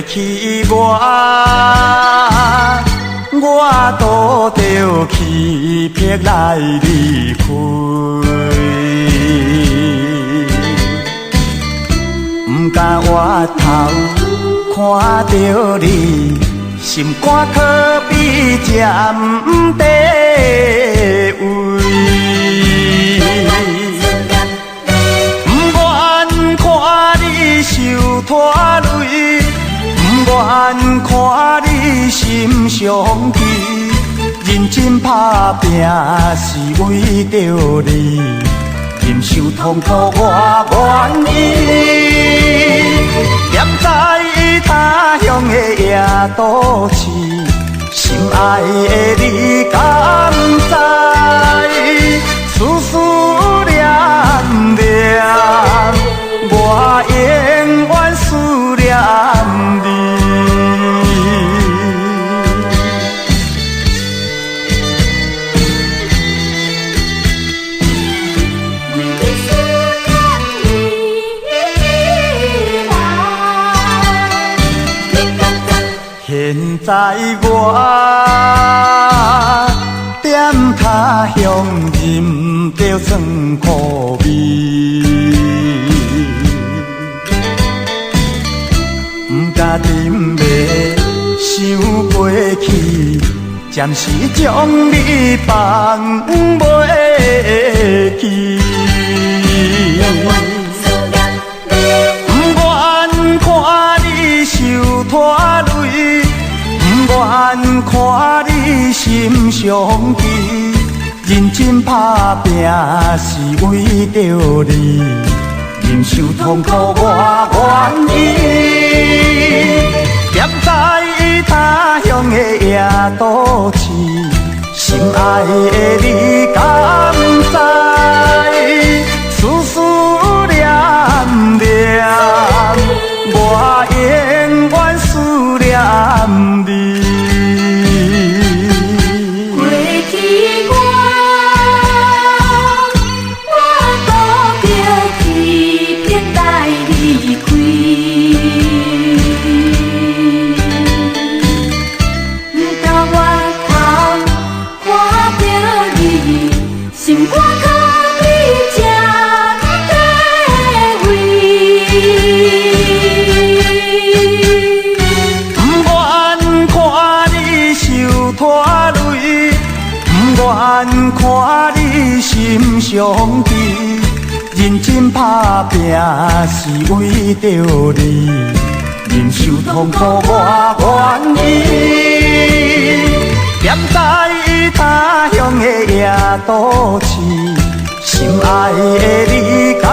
去我拄着气魄来离开，不敢回头看着你，心肝可比占地位。不愿看你受拖累，不愿看你心伤悲，认真打拼是为着你，忍受痛苦我愿意。念在他乡的夜都市，心爱的你敢知？思思念念，我永远思念你。现在我踮他乡，忍着酸苦味，不敢沉迷想过去，暂时将你放袂记。不愿看你受拖累，不愿看你心伤悲，认真打拼是为着你，忍受痛苦我愿意。踮在他乡的夜都市，心爱的你敢知？思思念念，我永远思念你。过去我拄着气魄来离开，不敢回头看着你，心肝可比占地位。拖累，不愿看你心伤悲，认真打拼是为着你，忍受痛苦我愿意。踮在他乡的夜都市，心爱的你敢